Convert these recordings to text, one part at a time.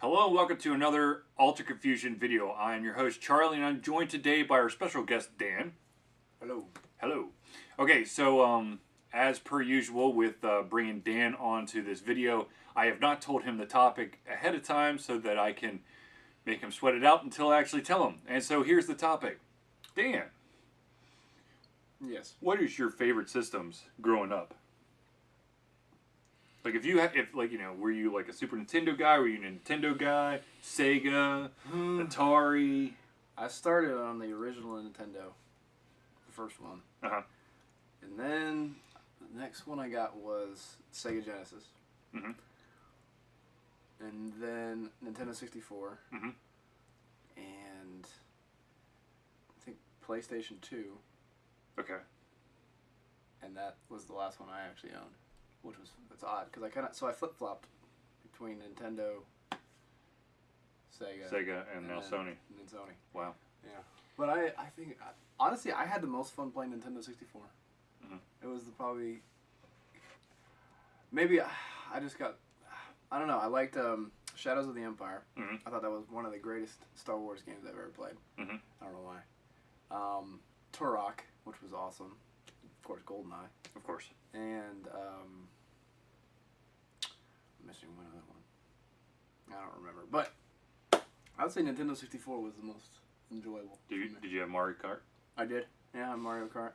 Hello and welcome to another Ultra Confusion video. I am your host Charlie and I'm joined today by our special guest Dan. Hello. Hello. Okay, so as per usual with bringing Dan onto this video, I have not told him the topic ahead of time so that I can make him sweat it out until I actually tell him. And so here's the topic. Dan. Yes. What is your favorite systems growing up? Like were you like a Super Nintendo guy? Were you a Nintendo guy? Sega? Atari? I started on the original Nintendo, the first one. Uh-huh. And then the next one I got was Sega Genesis. Mm-hmm. And then Nintendo 64. Mm-hmm. And I think PlayStation 2. Okay. And that was the last one I actually owned. Which was, it's odd, because I flip-flopped between Nintendo, Sega and now Sony. And then Sony. Wow. Yeah. But I think, honestly, I had the most fun playing Nintendo 64. Mm-hmm. It was probably, maybe I just got, I don't know, I liked Shadows of the Empire. Mm-hmm. I thought that was one of the greatest Star Wars games I've ever played. Mm-hmm. I don't know why. Turok, which was awesome. Of course, GoldenEye. Of course. And, I'm missing one other one. I don't remember. But I would say Nintendo 64 was the most enjoyable. Did you have Mario Kart? I did. Yeah, I had Mario Kart.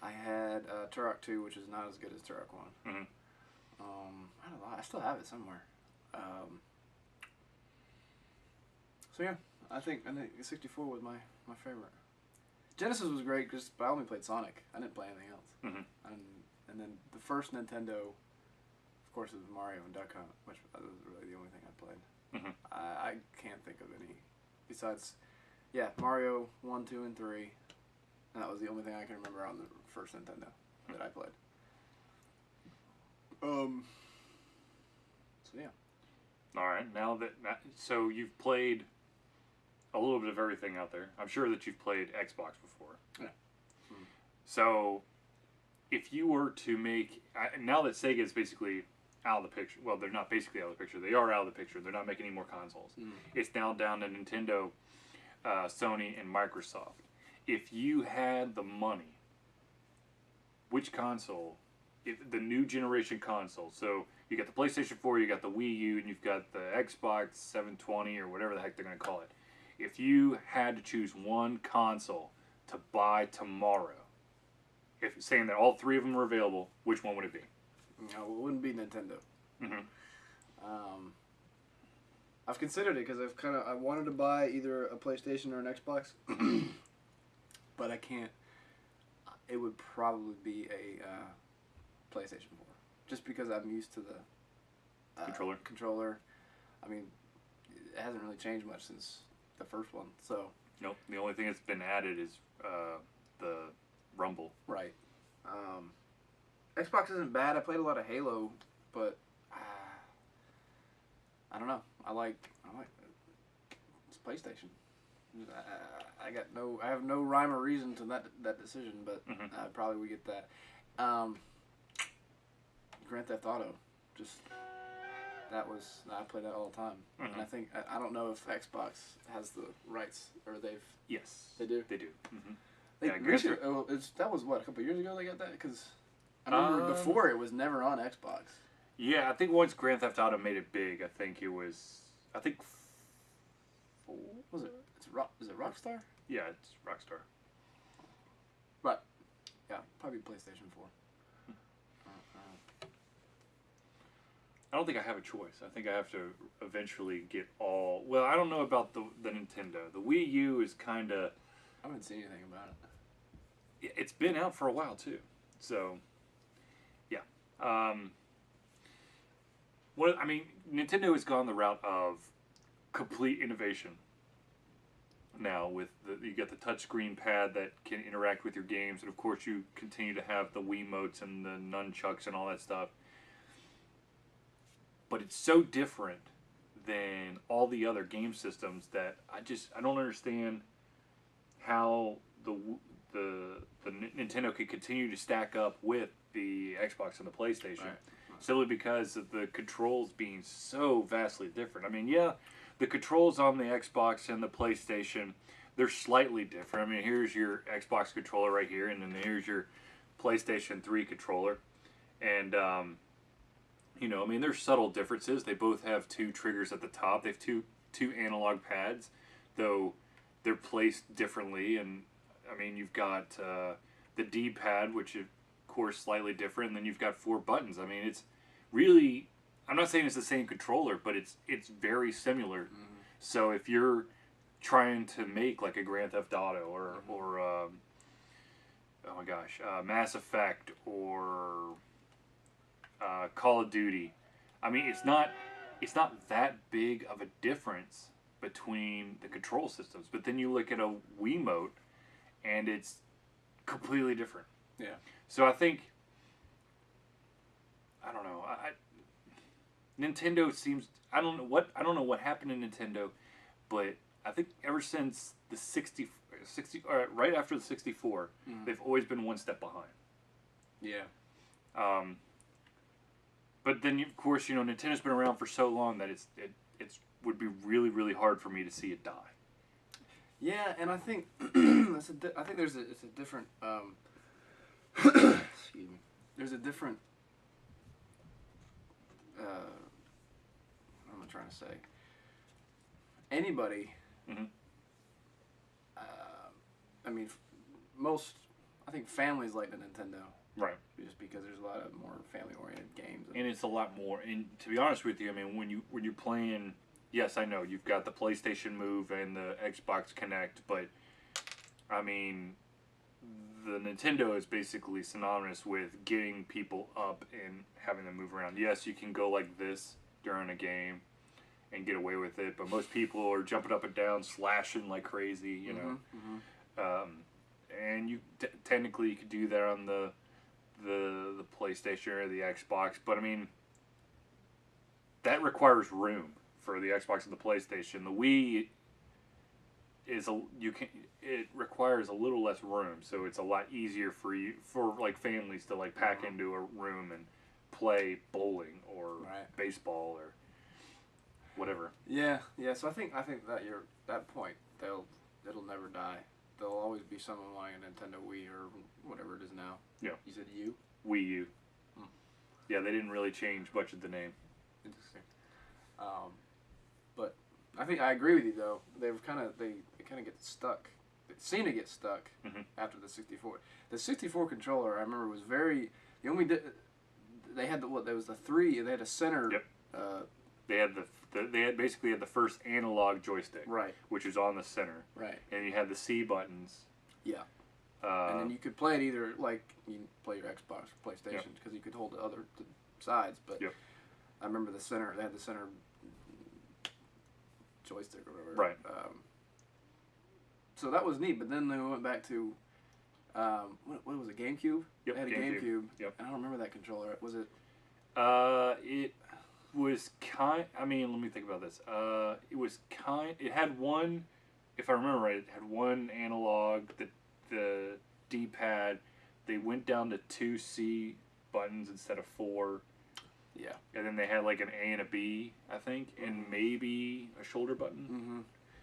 I had Turok 2, which is not as good as Turok 1. Mm-hmm. I don't know. I still have it somewhere. So yeah, I think 64 was my favorite. Genesis was great because I only played Sonic. I didn't play anything else. Mm-hmm. And then the first Nintendo, of course, it was Mario and Duck Hunt, which was really the only thing I played. Mm-hmm. I can't think of any besides, yeah, Mario 1, 2, and 3. And that was the only thing I can remember on the first Nintendo that I played. So yeah. All right. So you've played a little bit of everything out there. I'm sure that you've played Xbox before. Yeah. Mm-hmm. So if you were to make, now that Sega is basically out of the picture, well, they're not basically out of the picture. They are out of the picture. They're not making any more consoles. Mm-hmm. It's now down to Nintendo, Sony, and Microsoft. If you had the money, which console, if the new generation console, so you got the PlayStation 4, you got the Wii U, and you've got the Xbox 720 or whatever the heck they're going to call it. If you had to choose one console to buy tomorrow, if saying that all three of them are available, which one would it be? No, it wouldn't be Nintendo. Mm-hmm. I've considered it because I wanted to buy either a PlayStation or an Xbox, but I can't. It would probably be a PlayStation 4, just because I'm used to the controller. I mean, it hasn't really changed much since the first one, so. Nope. The only thing that's been added is the Rumble. Right. Xbox isn't bad. I played a lot of Halo, but I don't know. I like it's PlayStation. I have no rhyme or reason to that decision, but I probably would get that. Grand Theft Auto, I play that all the time, and I think I don't know if Xbox has the rights or they've. Yes, they do. They do. That was what, a couple of years ago they got that, because I remember before it was never on Xbox. Yeah, I think once Grand Theft Auto made it big, I think 4. Was it? Is it Rockstar? Yeah, it's Rockstar. But yeah, probably PlayStation 4. I don't think I have a choice. I think I have to eventually get all. Well, I don't know about the Nintendo. The Wii U is kind of. I haven't seen anything about it. It's been out for a while too, so yeah. Nintendo has gone the route of complete innovation. Now with you got the touchscreen pad that can interact with your games, and of course you continue to have the Wiimotes and the nunchucks and all that stuff. But it's so different than all the other game systems that I don't understand how the Nintendo could continue to stack up with the Xbox and the PlayStation. Right. simply because of the controls being so vastly different. I mean, yeah, the controls on the Xbox and the PlayStation, they're slightly different. I mean, here's your Xbox controller right here, and then here's your PlayStation 3 controller. And, I mean, there's subtle differences. They both have two triggers at the top. They have two analog pads, though they're placed differently. And, I mean, you've got the D-pad, which is, of course, slightly different, and then you've got 4 buttons. I mean, it's really, I'm not saying it's the same controller, but it's very similar. Mm-hmm. So if you're trying to make like a Grand Theft Auto or oh my gosh, Mass Effect or Call of Duty, I mean, it's not that big of a difference between the control systems. But then you look at a Wiimote, and it's completely different. Yeah. So I think, I don't know. Nintendo seems, I don't know what happened to Nintendo, but I think ever since the 60 right after the 64, they've always been one step behind. Yeah. But then of course, Nintendo's been around for so long that it would be really, really hard for me to see it die. Yeah, and I think it's a different excuse me. There's a different what am I trying to say? Anybody, I mean, I think families like the Nintendo. Right. Just because there's a lot of more family-oriented games. And it's a lot more. And to be honest with you, I mean, when you're playing, yes, I know you've got the PlayStation Move and the Xbox Connect, but I mean, the Nintendo is basically synonymous with getting people up and having them move around. Yes, you can go like this during a game and get away with it, but most people are jumping up and down, slashing like crazy, and you technically you could do that on the PlayStation or the Xbox, but I mean, that requires room for the Xbox and the PlayStation. The Wii it requires a little less room, so it's a lot easier for like families to like pack into a room and play bowling or baseball or whatever. Yeah. So I think that that point it'll never die. There'll always be someone wanting a Nintendo Wii or whatever it is now. Yeah. You said U? Wii U. Yeah, they didn't really change much of the name. Interesting. But I think I agree with you though. They kind of get stuck. They seem to get stuck after the 64. The 64 controller, I remember, was very. They had there was the 3. They had a center. Yep. They basically had the first analog joystick, right, which was on the center, right, and you had the C buttons. Yeah. And then you could play it either like you play your Xbox or PlayStation because you could hold the other sides. But I remember the center. They had the center joystick or whatever. Right. So that was neat. But then they went back to what was it? GameCube. Yep. They had a GameCube. Yep. And I don't remember that controller. Was it? It was I mean, let me think about this. It was It had one, if I remember right. It had one analog. The D-pad, they went down to 2 C buttons instead of 4. Yeah. And then they had like an A and a B, I think, and maybe a shoulder button. Mm-hmm.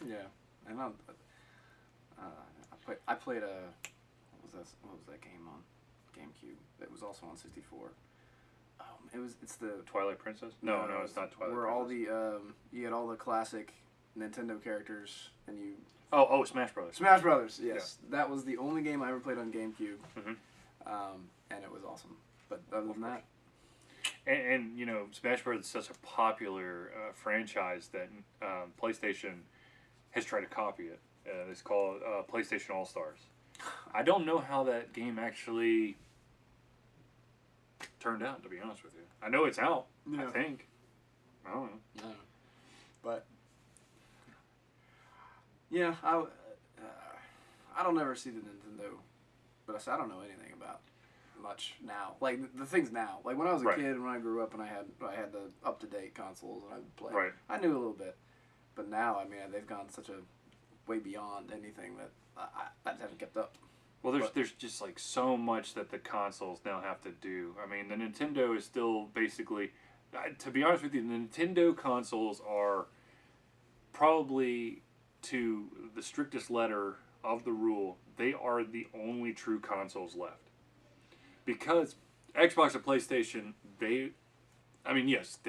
Yeah. And I played a what was that game on GameCube? It was also on 64. It's the Twilight Princess. No, it's not Twilight. Where Princess. all the you had all the classic Nintendo characters and you. Oh, Smash Brothers. Smash Brothers, yes. Yeah. That was the only game I ever played on GameCube. And it was awesome. But other than that. And Smash Brothers is such a popular franchise that PlayStation has tried to copy it. It's called PlayStation All-Stars. I don't know how that game actually turned out, to be honest with you. I know it's out, I think. I don't know. No. But... yeah, I don't ever see the Nintendo, but I don't know anything about much now. Like the things now, like when I was a kid and when I grew up and I had the up to date consoles and I would play. Right. I knew a little bit, but now I mean they've gone such a way beyond anything that I just haven't kept up. Well, there's just like so much that the consoles now have to do. I mean, the Nintendo is still basically, to be honest with you, the Nintendo consoles are probably, to the strictest letter of the rule, they are the only true consoles left. Because Xbox and PlayStation, I mean, yes,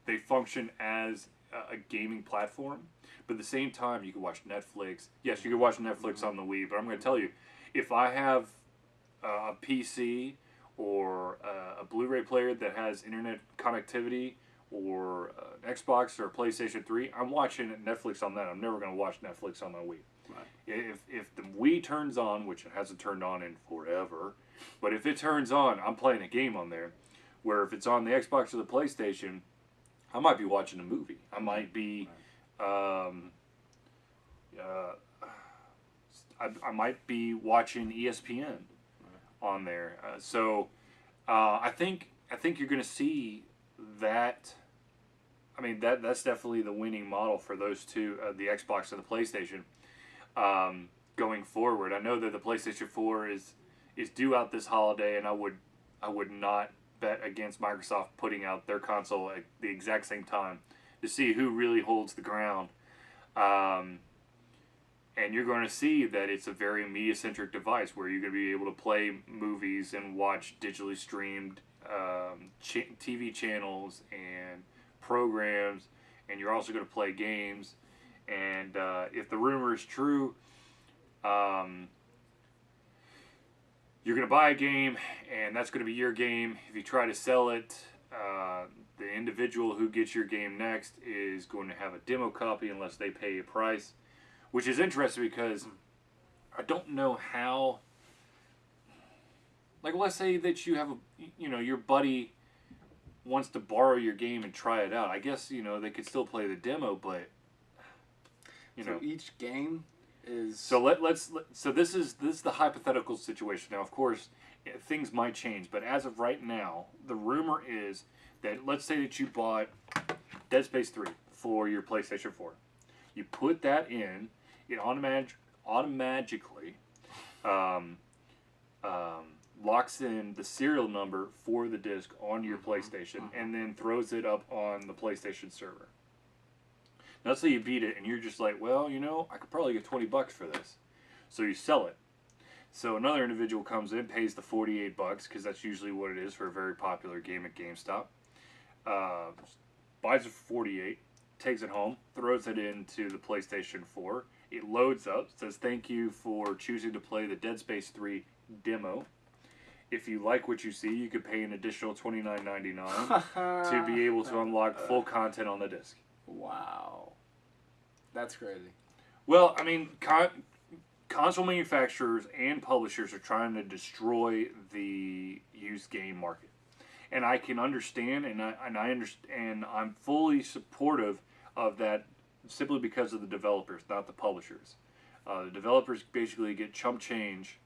they function as a gaming platform, but at the same time, you can watch Netflix. Yes, you can watch Netflix on the Wii, but I'm going to tell you, if I have a PC or a Blu-ray player that has internet connectivity, or an Xbox or a PlayStation 3, I'm watching Netflix on that. I'm never going to watch Netflix on my Wii. Right. If the Wii turns on, which it hasn't turned on in forever, but if it turns on, I'm playing a game on there. Where if it's on the Xbox or the PlayStation, I might be watching a movie. I might be, I might be watching ESPN on there. I think you're going to see that. I mean, that's definitely the winning model for those two, the Xbox and the PlayStation, going forward. I know that the PlayStation 4 is due out this holiday, and I would not bet against Microsoft putting out their console at the exact same time to see who really holds the ground. And you're going to see that it's a very media-centric device where you're going to be able to play movies and watch digitally streamed TV channels and programs, and you're also going to play games. And if the rumor is true, you're going to buy a game, and that's going to be your game. If you try to sell it, the individual who gets your game next is going to have a demo copy unless they pay a price, which is interesting because I don't know how. Like, let's say that you have your buddy wants to borrow your game and try it out. I guess they could still play the demo, but so each game is. So so this is the hypothetical situation. Now, of course, things might change, but as of right now, the rumor is that, let's say that you bought Dead Space 3 for your PlayStation 4. You put that in, it automatically locks in the serial number for the disc on your PlayStation, and then throws it up on the PlayStation server. Now, let's say you beat it and you're just like, well, I could probably get $20 for this. So you sell it. So another individual comes in, pays the $48, because that's usually what it is for a very popular game at GameStop. Buys it for $48, takes it home, throws it into the PlayStation 4. It loads up, says thank you for choosing to play the Dead Space 3 demo. If you like what you see, you could pay an additional $29.99 to be able to unlock full content on the disc. Wow. That's crazy. Well, I mean, console manufacturers and publishers are trying to destroy the used game market. And I can understand, and I understand, I'm fully supportive of that, simply because of the developers, not the publishers. The developers basically get chump change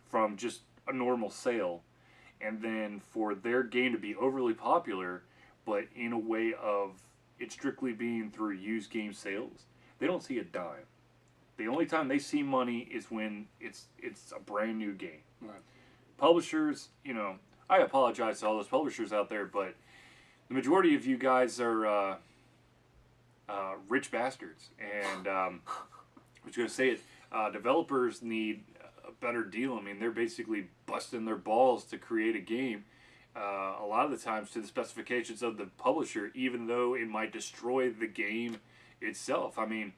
from just a normal sale, and then for their game to be overly popular, but in a way of it strictly being through used game sales, they don't see a dime. The only time they see money is when it's a brand new game. Right. Publishers, I apologize to all those publishers out there, but the majority of you guys are rich bastards, and I was going to say it. Developers need a better deal. I mean, they're basically busting their balls to create a game. A lot of the times to the specifications of the publisher, even though it might destroy the game itself. I mean,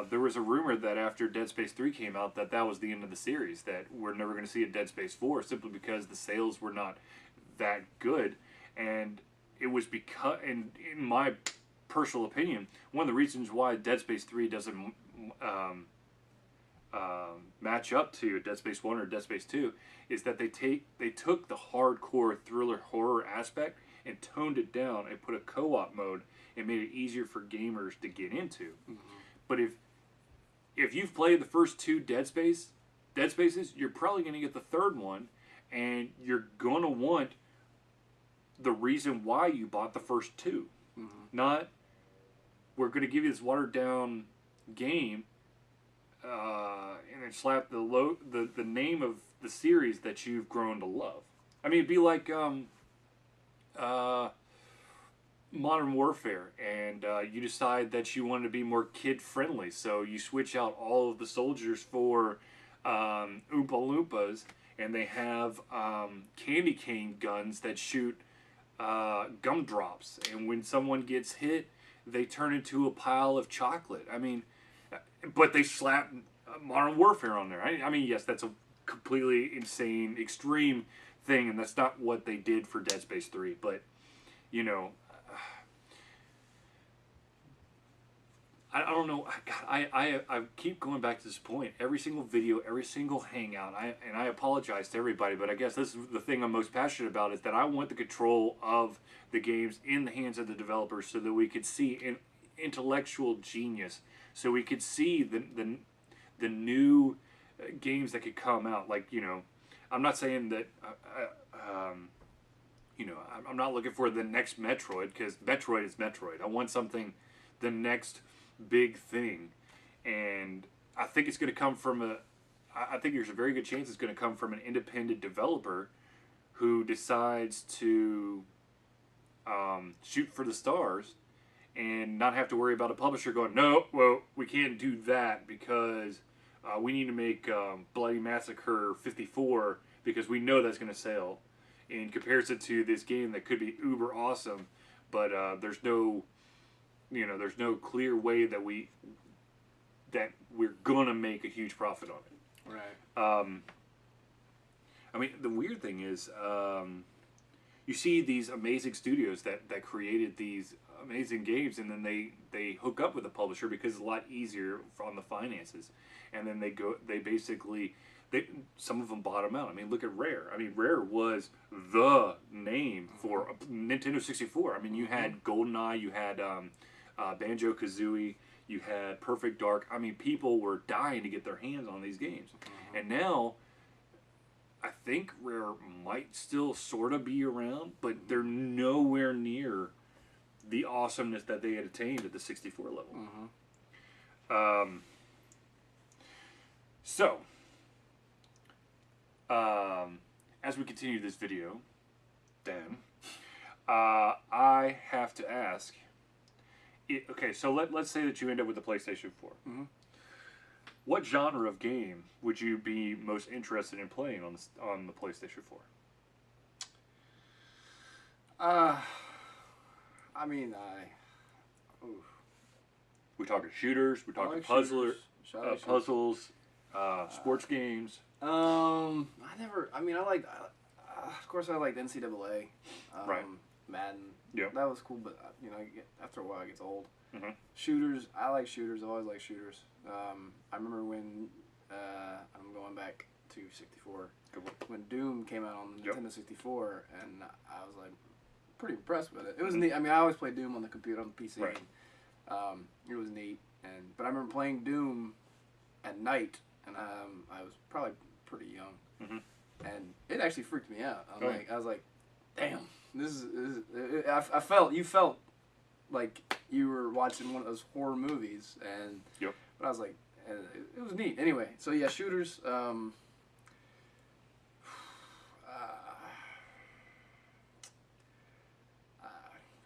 there was a rumor that after Dead Space 3 came out that was the end of the series, that we're never going to see a Dead Space 4 simply because the sales were not that good. And it was because, in my personal opinion, one of the reasons why Dead Space 3 doesn't match up to Dead Space 1 or Dead Space 2 is that they took the hardcore thriller horror aspect and toned it down and put a co-op mode and made it easier for gamers to get into. Mm-hmm. But if you've played the first two Dead Spaces, you're probably going to get the third one, and you're going to want the reason why you bought the first two. Mm-hmm. Not, we're going to give you this watered down game and then slap the name of the series that you've grown to love. I mean, it'd be like uh, Modern Warfare, and you decide that you want to be more kid friendly, so you switch out all of the soldiers for Oompa Loompas, and they have candy cane guns that shoot gumdrops, and when someone gets hit, they turn into a pile of chocolate. I mean, but they slap Modern Warfare on there. I mean, yes, that's a completely insane, extreme thing, and that's not what they did for Dead Space 3, but, you know, I don't know. God, I keep going back to this point. Every single video, every single hangout, and I apologize to everybody, but I guess this is the thing I'm most passionate about, is that I want the control of the games in the hands of the developers so that we could see an intellectual genius, so we could see the new games that could come out. Like, you know, I'm not saying that, you know, I'm not looking for the next Metroid, because Metroid is Metroid. I want something, the next big thing, and I think it's going to come from I think there's a very good chance it's going to come from an independent developer who decides to shoot for the stars and not have to worry about a publisher going, no, well, we can't do that because we need to make Bloody Massacre 54 because we know that's going to sell, in comparison to this game that could be uber awesome, but there's no, you know, there's no clear way that we're gonna make a huge profit on it. Right. I mean, the weird thing is, you see these amazing studios that created these amazing games, and then they hook up with a publisher because it's a lot easier on the finances, and then they basically some of them bottom out. I mean, look at Rare. I mean, Rare was the name for Nintendo 64. I mean, you had GoldenEye, you had Banjo-Kazooie, you had Perfect Dark. I mean, people were dying to get their hands on these games. And now, I think Rare might still sort of be around, but they're nowhere near the awesomeness that they had attained at the 64 level. So, as we continue this video, Dan, I have to ask, okay, so let's say that you end up with the PlayStation 4. What genre of game would you be most interested in playing on the PlayStation 4? I mean, We talking shooters? We talking like puzzlers? shooters. Puzzles? Sports games? Of course, I liked NCAA. Right. Madden. Yeah. That was cool, but you know, after a while, it gets old. Mm-hmm. Shooters. I like shooters. I always like shooters. I remember when I'm going back to 64 when Doom came out on Nintendo 64, and I was like pretty impressed with it. It was neat. I mean, I always played Doom on the computer, on the PC. Right. And, it was neat, but I remember playing Doom at night, and I was probably pretty young, and it actually freaked me out. I was like, damn, I felt like you were watching one of those horror movies, and but I was like, it was neat. Anyway, so yeah, shooters.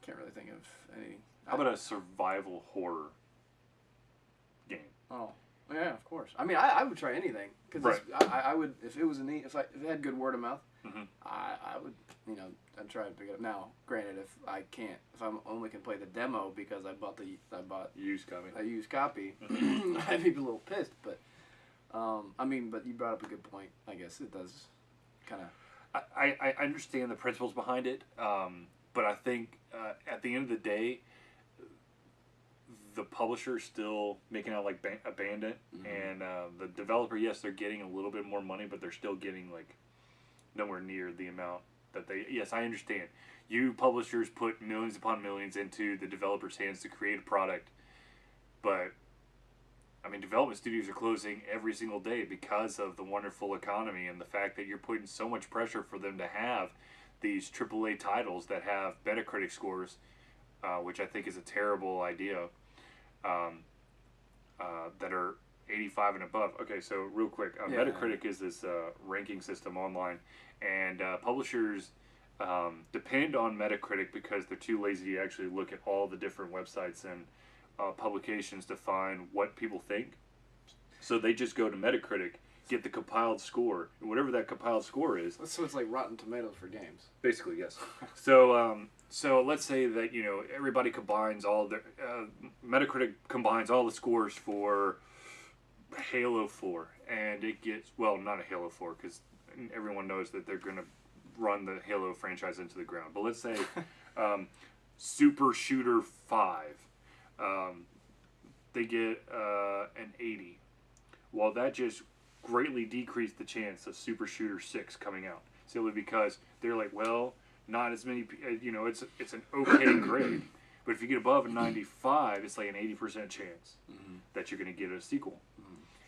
Can't really think of any. How about a survival horror game? Oh, yeah, of course. I mean, I would try anything, because I would, if it was if it had good word of mouth, I would, I'd try to pick it up. Now, granted, if I only can play the demo because I bought used copy, I'd be a little pissed. But but you brought up a good point. I guess it does kind of. I understand the principles behind it, but I think at the end of the day, the publisher is still making out like a bandit, and the developer, yes, they're getting a little bit more money, but they're still getting like nowhere near the amount that they. Yes, I understand. You publishers put millions upon millions into the developers' hands to create a product, but I mean, development studios are closing every single day because of the wonderful economy and the fact that you're putting so much pressure for them to have these AAA titles that have Metacritic scores, which I think is a terrible idea. That are 85 and above. Okay, so real quick, Yeah. Metacritic is this ranking system online, and publishers depend on Metacritic because they're too lazy to actually look at all the different websites and publications to find what people think. So they just go to Metacritic, get the compiled score, and whatever that compiled score is. So it's like Rotten Tomatoes for games. Basically, yes. So let's say that everybody combines all the Metacritic combines all the scores for Halo 4, and it gets not a Halo 4 because everyone knows that they're gonna run the Halo franchise into the ground. But let's say Super Shooter 5, they get an 80. Well, that just greatly decreased the chance of Super Shooter 6 coming out simply because they're like, well, not as many, it's an okay grade, but if you get above a 95, it's like an 80% chance that you're going to get a sequel.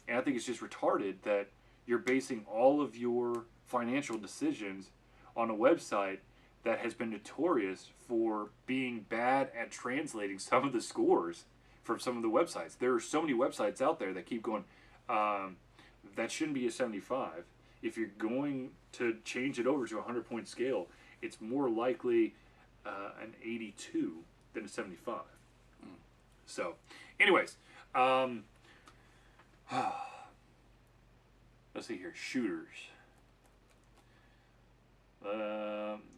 And I think it's just retarded that you're basing all of your financial decisions on a website that has been notorious for being bad at translating some of the scores from some of the websites. There are so many websites out there that keep going, that shouldn't be a 75. If you're going to change it over to a 100-point scale, it's more likely an 82 than a 75. So, anyways, let's see here. Shooters.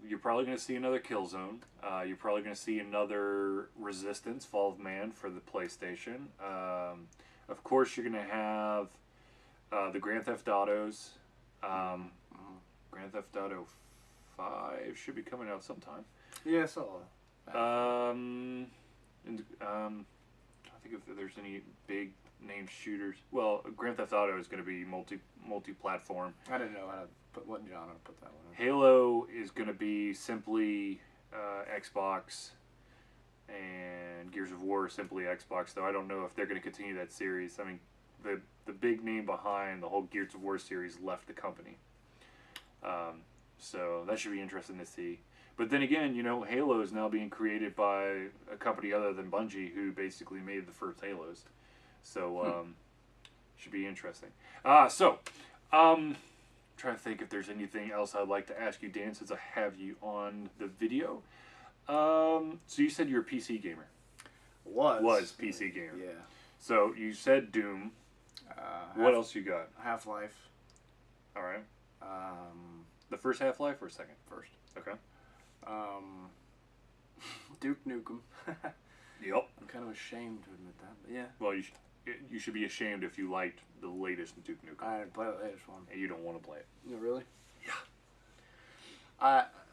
You're probably going to see another Killzone. You're probably going to see another Resistance, Fall of Man for the PlayStation. Of course, you're going to have the Grand Theft Autos. Grand Theft Auto 5 should be coming out sometime. Yeah, I saw that. I think if there's any big named shooters. Well, Grand Theft Auto is going to be multi-platform. I didn't know how to put what genre to put that one in. Halo is going to be simply Xbox, and Gears of War is simply Xbox. Though I don't know if they're going to continue that series. I mean, the big name behind the whole Gears of War series left the company. So that should be interesting to see. But then again, Halo is now being created by a company other than Bungie, who basically made the first Halos. So, should be interesting. Trying to think if there's anything else I'd like to ask you, Dan, since I have you on the video. So you said you're a PC gamer. Was PC gamer. Yeah. So you said Doom. What else you got? Half-Life. All right. The first Half-Life or second? First. Okay. Duke Nukem. Yep. I'm kind of ashamed to admit that, but yeah. Well, you should be ashamed if you liked the latest Duke Nukem. I didn't play the latest one. And you don't want to play it. No, really? Yeah.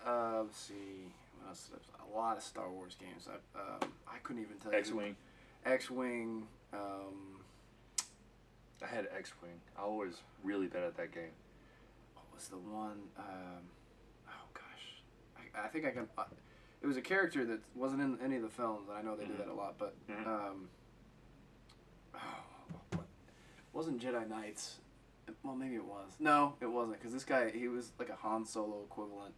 Let's see. What else? There's a lot of Star Wars games. I couldn't even tell you. X-Wing. X-Wing. I had X-Wing. I was really bad at that game. What was the one? Oh gosh, I think I can. It was a character that wasn't in any of the films, and I know they do that a lot. But wasn't Jedi Knights? Well, maybe it was. No, it wasn't, because this guy, he was like a Han Solo equivalent.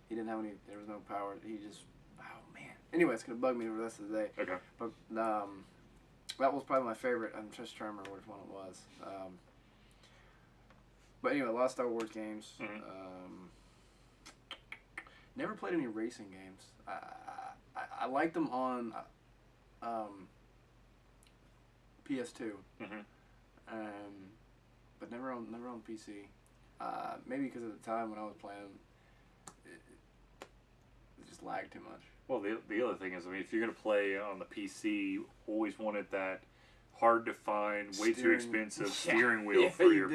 He didn't have any. There was no power. He just. Oh man. Anyway, it's gonna bug me for the rest of the day. Okay. But that was probably my favorite. I'm just trying to remember which one it was. But anyway, a lot of Star Wars games. Never played any racing games. I liked them on PS2, but never on PC. Maybe because at the time when I was playing, it just lagged too much. Well, the other thing is, I mean, if you're going to play on the PC, you always wanted that hard to find, way too expensive steering wheel for your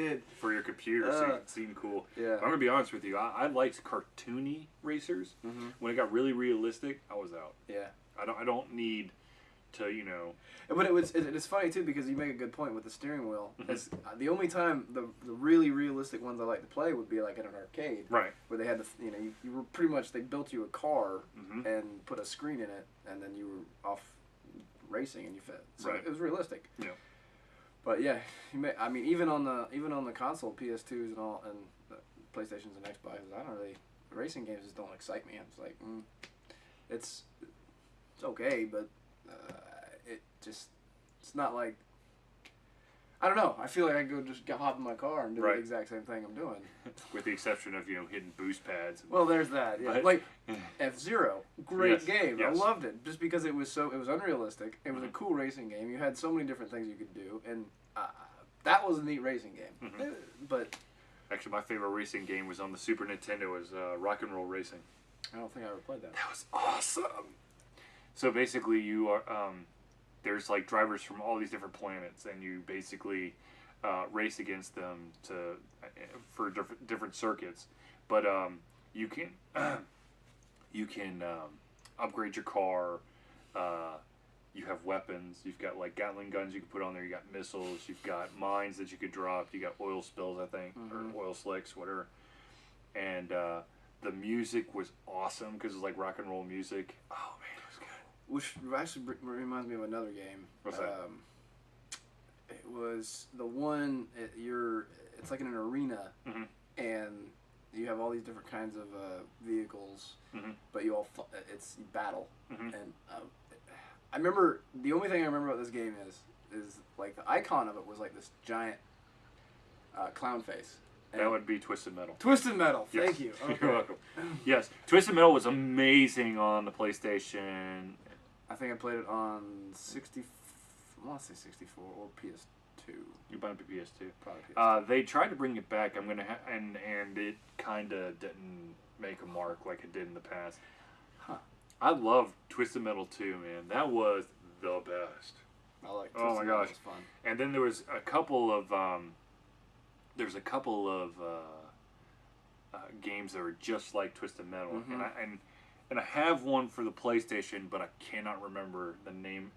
computer, so it seemed cool. Yeah. I'm going to be honest with you. I liked cartoony racers. When it got really realistic, I was out. Yeah. I don't need to, But it's funny too, because you make a good point with the steering wheel. It's, the only time the really realistic ones I like to play would be like in an arcade, right? Where they had you were pretty much, they built you a car and put a screen in it, and then you were off racing and you fit. So it was realistic. Yeah. But yeah, even on the console, PS2s and all, and PlayStations and Xboxes, I don't really, racing games just don't excite me. It's like it's okay, but it's not like, I don't know. I feel like I could go just hop in my car and do Right. the exact same thing I'm doing. With the exception of, hitting boost pads. Well, there's that. Yeah. But- Like F-Zero, great Yes, game. yes. I loved it just because it was unrealistic. It was a cool racing game. You had so many different things you could do, and that was a neat racing game. Mhm. But Actually, my favorite racing game was on the Super Nintendo. Was Rock and Roll Racing. I don't think I ever played that. That was awesome. So basically, you are there's like drivers from all these different planets, and you basically race against them for different circuits. But you can upgrade your car. You have weapons. You've got like Gatling guns you can put on there. You got missiles. You've got mines that you could drop. You got oil spills, I think, or oil slicks, whatever. And the music was awesome because it was like rock and roll music. Oh man, it was good. Which actually reminds me of another game. What's that? It was the one it's like in an arena, Mhm. and you have all these different kinds of vehicles, Mhm. but you it's battle. Mhm. And I remember the only thing I remember about this game is like the icon of it was like this giant clown face. And That would be Twisted Metal. Twisted Metal. Yes. Thank you. Okay. You're welcome. Yes, Twisted Metal was amazing on the PlayStation. I think I played it on 60. I want to say 64 or PS2. You might be PS2. Probably PS2. They tried to bring it back. I'm gonna and it kind of didn't make a mark like it did in the past. Huh. I love Twisted Metal 2, man. That was the best. I like. Oh my Twisted Metal. gosh. It's fun. And then there was a couple of games that were just like Twisted Metal, Mhm. and I have one for the PlayStation, but I cannot remember the name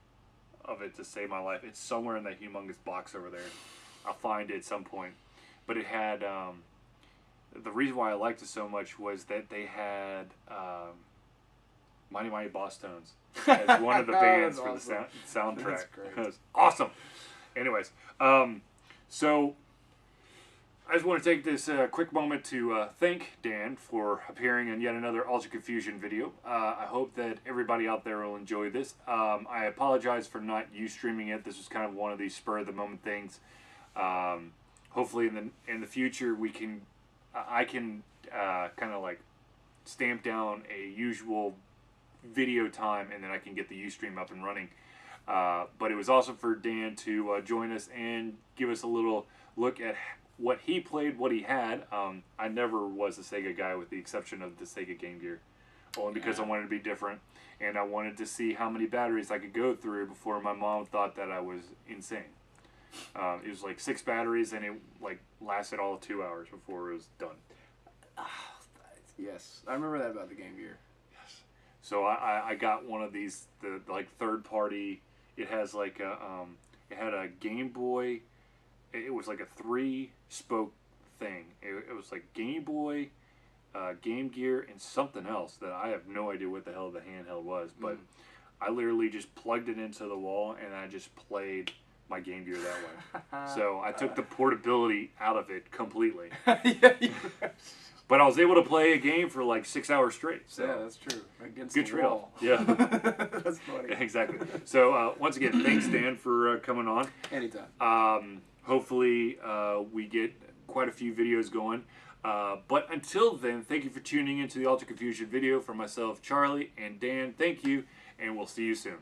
of it to save my life. It's somewhere in that humongous box over there. I'll find it at some point. But it had the reason why I liked it so much was that they had Mighty Mighty Boss Tones as one of the bands That's for awesome. the soundtrack. That's great. It was awesome. Anyways, so I just want to take this quick moment to thank Dan for appearing in yet another Ultra Confusion video. I hope that everybody out there will enjoy this. I apologize for not streaming it. This was kind of one of these spur of the moment things. Hopefully in the future I can kind of like stamp down a usual video time, and then I can get the Ustream up and running. But it was awesome for Dan to join us and give us a little look at what he played, what he had. I never was a Sega guy with the exception of the Sega Game Gear, only because I wanted to be different, and I wanted to see how many batteries I could go through before my mom thought that I was insane. It was like 6 batteries, and it like lasted all of 2 hours before it was done. Yes, I remember that about the Game Gear. So I got one of these, the like third party. It has like a it had a Game Boy. It was like a 3-spoke thing. It was like Game Boy, Game Gear, and something else that I have no idea what the hell the handheld was. But I literally just plugged it into the wall and I just played my Game Gear that way. So I took the portability out of it completely. Yeah, But I was able to play a game for like 6 hours straight. So. yeah, that's true. Against Good the trade-off. wall. Yeah. That's funny. Exactly. So once again, thanks Dan for coming on. Anytime. Hopefully we get quite a few videos going. But until then, thank you for tuning into the Ultra Confusion video. For myself, Charlie, and Dan, thank you, and we'll see you soon.